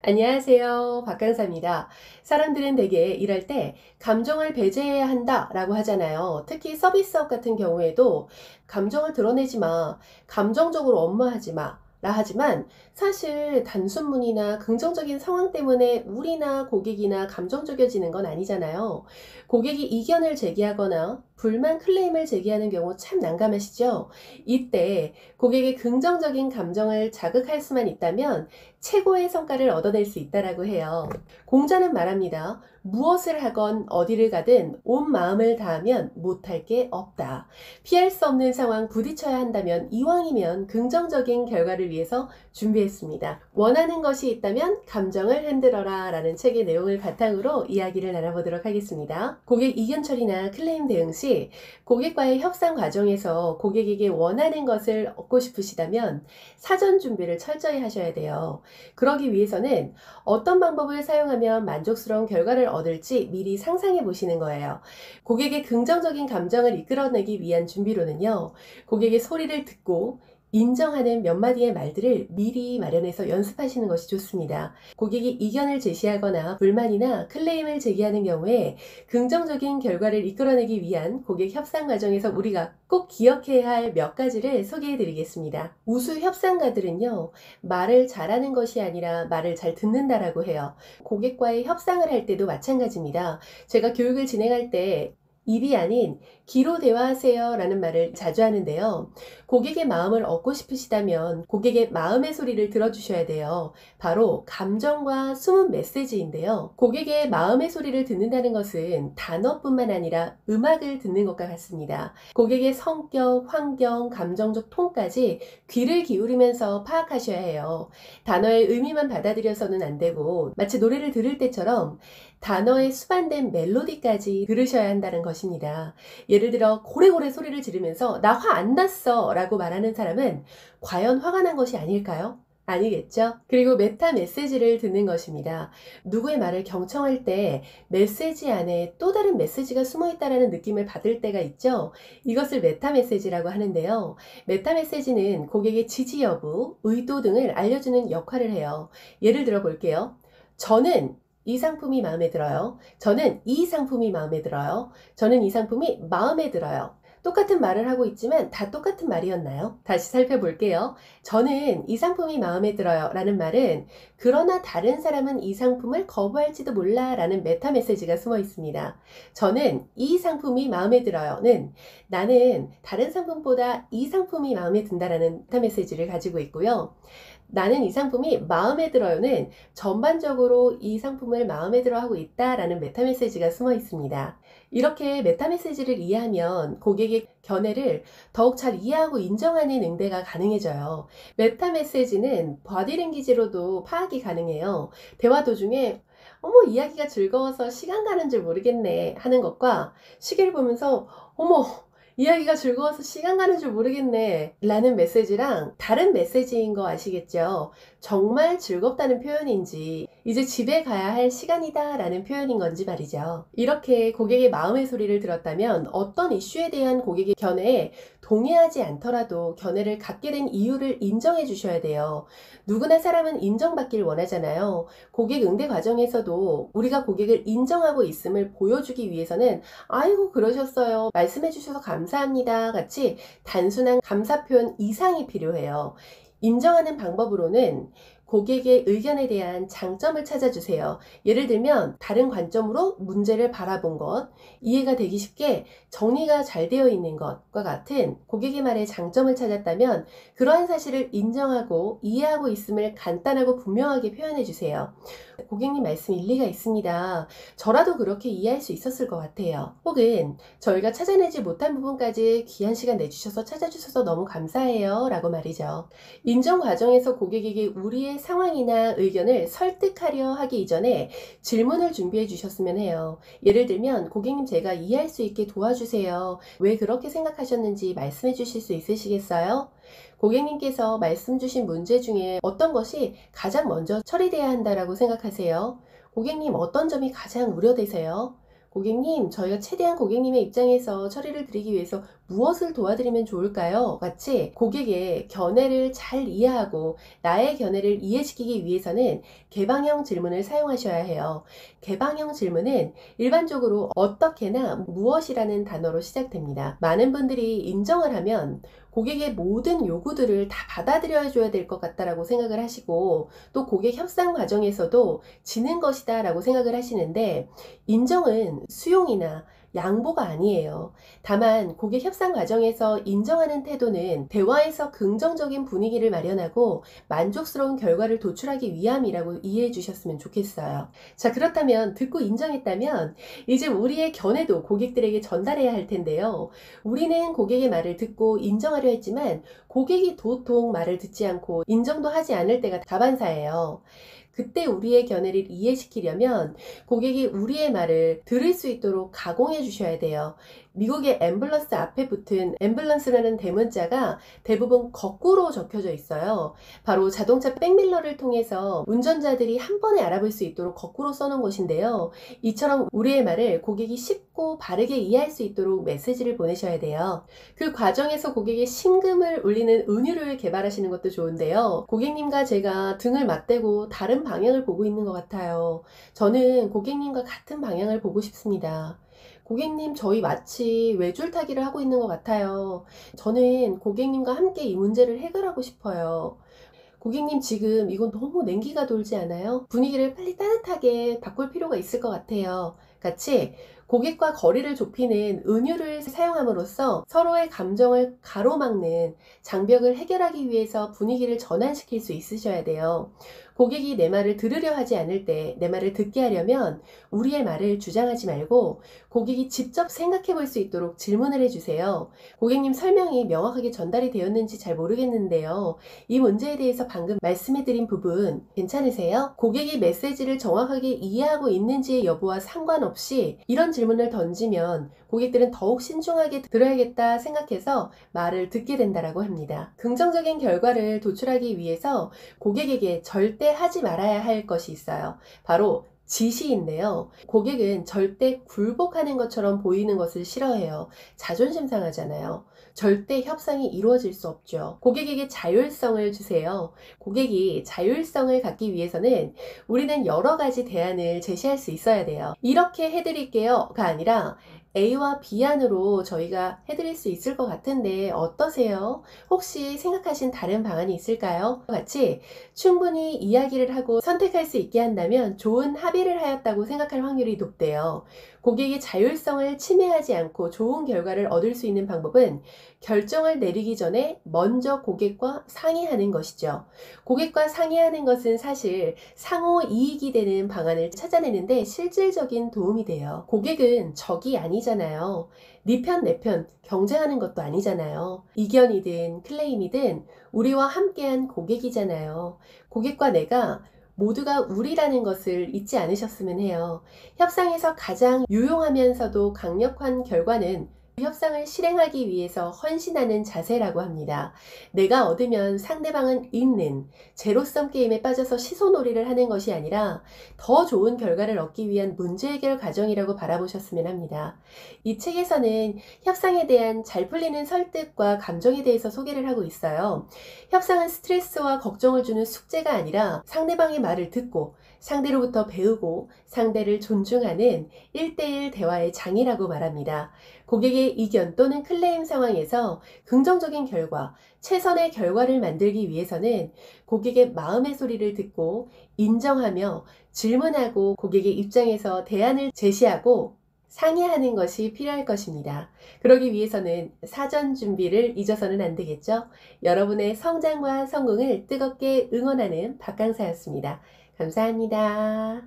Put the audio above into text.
안녕하세요. 박강사입니다. 사람들은 대개 일할 때 감정을 배제해야 한다라고 하잖아요. 특히 서비스업 같은 경우에도 감정을 드러내지 마, 감정적으로 업무하지 마. 라 하지만 사실 단순문이나 긍정적인 상황 때문에 우리나 고객이나 감정적이어지는 건 아니잖아요. 고객이 이견을 제기하거나 불만 클레임을 제기하는 경우 참 난감하시죠? 이때 고객의 긍정적인 감정을 자극할 수만 있다면 최고의 성과를 얻어낼 수 있다라고 해요. 공자는 말합니다. 무엇을 하건 어디를 가든 온 마음을 다하면 못할 게 없다. 피할 수 없는 상황 부딪혀야 한다면 이왕이면 긍정적인 결과를 위해서 준비했습니다. 원하는 것이 있다면 감정을 흔들어라 라는 책의 내용을 바탕으로 이야기를 나눠보도록 하겠습니다. 고객 이견 처리나 클레임 대응 시 고객과의 협상 과정에서 고객에게 원하는 것을 얻고 싶으시다면 사전 준비를 철저히 하셔야 돼요. 그러기 위해서는 어떤 방법을 사용하면 만족스러운 결과를 얻을지 미리 상상해 보시는 거예요. 고객의 긍정적인 감정을 이끌어내기 위한 준비로는요, 고객의 소리를 듣고 인정하는 몇 마디의 말들을 미리 마련해서 연습하시는 것이 좋습니다. 고객이 이견을 제시하거나 불만이나 클레임을 제기하는 경우에 긍정적인 결과를 이끌어내기 위한 고객 협상 과정에서 우리가 꼭 기억해야 할 몇 가지를 소개해 드리겠습니다. 우수 협상가들은요, 말을 잘하는 것이 아니라 말을 잘 듣는다라고 해요. 고객과의 협상을 할 때도 마찬가지입니다. 제가 교육을 진행할 때 입이 아닌 귀로 대화하세요 라는 말을 자주 하는데요. 고객의 마음을 얻고 싶으시다면 고객의 마음의 소리를 들어주셔야 돼요. 바로 감정과 숨은 메시지인데요. 고객의 마음의 소리를 듣는다는 것은 단어뿐만 아니라 음악을 듣는 것과 같습니다. 고객의 성격, 환경, 감정적 톤까지 귀를 기울이면서 파악하셔야 해요. 단어의 의미만 받아들여서는 안 되고 마치 노래를 들을 때처럼 단어의 수반된 멜로디까지 들으셔야 한다는 것입니다. 예를 들어 고래고래 소리를 지르면서 나 화 안 났어 라고 말하는 사람은 과연 화가 난 것이 아닐까요? 아니겠죠? 그리고 메타 메시지를 듣는 것입니다. 누구의 말을 경청할 때 메시지 안에 또 다른 메시지가 숨어 있다는 느낌을 받을 때가 있죠? 이것을 메타 메시지라고 하는데요. 메타 메시지는 고객의 지지 여부, 의도 등을 알려주는 역할을 해요. 예를 들어 볼게요. 저는 이 상품이 마음에 들어요. 저는 이 상품이 마음에 들어요. 저는 이 상품이 마음에 들어요. 똑같은 말을 하고 있지만 다 똑같은 말이었나요? 다시 살펴볼게요. 저는 이 상품이 마음에 들어요 라는 말은 그러나 다른 사람은 이 상품을 거부할지도 몰라 라는 메타 메시지가 숨어 있습니다. 저는 이 상품이 마음에 들어요는 나는 다른 상품보다 이 상품이 마음에 든다라는 메타 메시지를 가지고 있고요. 나는 이 상품이 마음에 들어요는 전반적으로 이 상품을 마음에 들어 하고 있다라는 메타 메시지가 숨어 있습니다. 이렇게 메타 메시지를 이해하면 고객의 견해를 더욱 잘 이해하고 인정하는 응대가 가능해져요. 메타 메시지는 바디랭귀지로도 파악이 가능해요. 대화 도중에 어머 이야기가 즐거워서 시간 가는 줄 모르겠네 하는 것과 시계를 보면서 어머 이야기가 즐거워서 시간 가는 줄 모르겠네 라는 메시지랑 다른 메시지인 거 아시겠죠? 정말 즐겁다는 표현인지 이제 집에 가야 할 시간이다 라는 표현인 건지 말이죠. 이렇게 고객의 마음의 소리를 들었다면 어떤 이슈에 대한 고객의 견해에 동의하지 않더라도 견해를 갖게 된 이유를 인정해 주셔야 돼요. 누구나 사람은 인정받기를 원하잖아요. 고객 응대 과정에서도 우리가 고객을 인정하고 있음을 보여주기 위해서는 아이고 그러셨어요. 말씀해 주셔서 감사합니다. 같이 단순한 감사 표현 이상이 필요해요. 인정하는 방법으로는 고객의 의견에 대한 장점을 찾아주세요. 예를 들면 다른 관점으로 문제를 바라본 것, 이해가 되기 쉽게 정리가 잘 되어 있는 것과 같은 고객의 말에 장점을 찾았다면 그러한 사실을 인정하고 이해하고 있음을 간단하고 분명하게 표현해 주세요. 고객님 말씀 일리가 있습니다. 저라도 그렇게 이해할 수 있었을 것 같아요. 혹은 저희가 찾아내지 못한 부분까지 귀한 시간 내주셔서 찾아주셔서 너무 감사해요 라고 말이죠. 인정 과정에서 고객에게 우리의 상황이나 의견을 설득하려 하기 이전에 질문을 준비해 주셨으면 해요. 예를 들면 고객님 제가 이해할 수 있게 도와주세요. 왜 그렇게 생각하셨는지 말씀해 주실 수 있으시겠어요? 고객님께서 말씀 주신 문제 중에 어떤 것이 가장 먼저 처리돼야 한다고 생각하세요? 고객님 어떤 점이 가장 우려되세요? 고객님, 저희가 최대한 고객님의 입장에서 처리를 드리기 위해서 무엇을 도와드리면 좋을까요? 같이 고객의 견해를 잘 이해하고 나의 견해를 이해시키기 위해서는 개방형 질문을 사용하셔야 해요. 개방형 질문은 일반적으로 어떻게나 무엇이라는 단어로 시작됩니다. 많은 분들이 인정을 하면 고객의 모든 요구들을 다 받아들여 줘야 될 것 같다라고 생각을 하시고, 또 고객 협상 과정에서도 지는 것이다 라고 생각을 하시는데, 인정은 수용이나 양보가 아니에요. 다만 고객 협상 과정에서 인정하는 태도는 대화에서 긍정적인 분위기를 마련하고 만족스러운 결과를 도출하기 위함이라고 이해해 주셨으면 좋겠어요. 자, 그렇다면 듣고 인정했다면 이제 우리의 견해도 고객들에게 전달해야 할 텐데요. 우리는 고객의 말을 듣고 인정하려 했지만 고객이 도통 말을 듣지 않고 인정도 하지 않을 때가 다반사예요. 그때 우리의 견해를 이해시키려면 고객이 우리의 말을 들을 수 있도록 가공해 주셔야 돼요. 미국의 앰뷸런스 앞에 붙은 앰뷸런스라는 대문자가 대부분 거꾸로 적혀져 있어요. 바로 자동차 백밀러를 통해서 운전자들이 한 번에 알아볼 수 있도록 거꾸로 써놓은 것인데요. 이처럼 우리의 말을 고객이 쉽고 바르게 이해할 수 있도록 메시지를 보내셔야 돼요. 그 과정에서 고객의 심금을 울리는 은유를 개발하시는 것도 좋은데요. 고객님과 제가 등을 맞대고 다른 방향을 보고 있는 것 같아요. 저는 고객님과 같은 방향을 보고 싶습니다. 고객님, 저희 마치 외줄타기를 하고 있는 것 같아요. 저는 고객님과 함께 이 문제를 해결하고 싶어요. 고객님, 지금 이건 너무 냉기가 돌지 않아요? 분위기를 빨리 따뜻하게 바꿀 필요가 있을 것 같아요. 같이 고객과 거리를 좁히는 은유를 사용함으로써 서로의 감정을 가로막는 장벽을 해결하기 위해서 분위기를 전환시킬 수 있으셔야 돼요. 고객이 내 말을 들으려 하지 않을 때 내 말을 듣게 하려면 우리의 말을 주장하지 말고 고객이 직접 생각해 볼 수 있도록 질문을 해주세요. 고객님, 설명이 명확하게 전달이 되었는지 잘 모르겠는데요. 이 문제에 대해서 방금 말씀해드린 부분 괜찮으세요? 고객이 메시지를 정확하게 이해하고 있는지의 여부와 상관없이 이런 질문을 던지면 고객들은 더욱 신중하게 들어야겠다 생각해서 말을 듣게 된다라고 합니다. 긍정적인 결과를 도출하기 위해서 고객에게 절대 하지 말아야 할 것이 있어요. 바로 지시인데요. 고객은 절대 굴복하는 것처럼 보이는 것을 싫어해요. 자존심 상하잖아요. 절대 협상이 이루어질 수 없죠. 고객에게 자율성을 주세요. 고객이 자율성을 갖기 위해서는 우리는 여러 가지 대안을 제시할 수 있어야 돼요. 이렇게 해드릴게요가 아니라 A와 B 안으로 저희가 해드릴 수 있을 것 같은데 어떠세요? 혹시 생각하신 다른 방안이 있을까요? 같이 충분히 이야기를 하고 선택할 수 있게 한다면 좋은 합의를 하였다고 생각할 확률이 높대요. 고객의 자율성을 침해하지 않고 좋은 결과를 얻을 수 있는 방법은 결정을 내리기 전에 먼저 고객과 상의하는 것이죠. 고객과 상의하는 것은 사실 상호 이익이 되는 방안을 찾아내는데 실질적인 도움이 돼요. 고객은 적이 아니잖아요. 네 편, 내 편 경쟁하는 것도 아니잖아요. 이견이든 클레임이든 우리와 함께한 고객이잖아요. 고객과 내가 모두가 우리라는 것을 잊지 않으셨으면 해요. 협상에서 가장 유용하면서도 강력한 결과는 협상을 실행하기 위해서 헌신하는 자세라고 합니다. 내가 얻으면 상대방은 잃는 제로섬 게임에 빠져서 시소놀이를 하는 것이 아니라 더 좋은 결과를 얻기 위한 문제 해결 과정이라고 바라보셨으면 합니다. 이 책에서는 협상에 대한 잘 풀리는 설득과 감정에 대해서 소개를 하고 있어요. 협상은 스트레스와 걱정을 주는 숙제가 아니라 상대방의 말을 듣고 상대로부터 배우고 상대를 존중하는 1대1 대화의 장이라고 말합니다. 고객의 이견 또는 클레임 상황에서 긍정적인 결과, 최선의 결과를 만들기 위해서는 고객의 마음의 소리를 듣고 인정하며 질문하고 고객의 입장에서 대안을 제시하고 상의하는 것이 필요할 것입니다. 그러기 위해서는 사전 준비를 잊어서는 안 되겠죠? 여러분의 성장과 성공을 뜨겁게 응원하는 박강사였습니다. 감사합니다.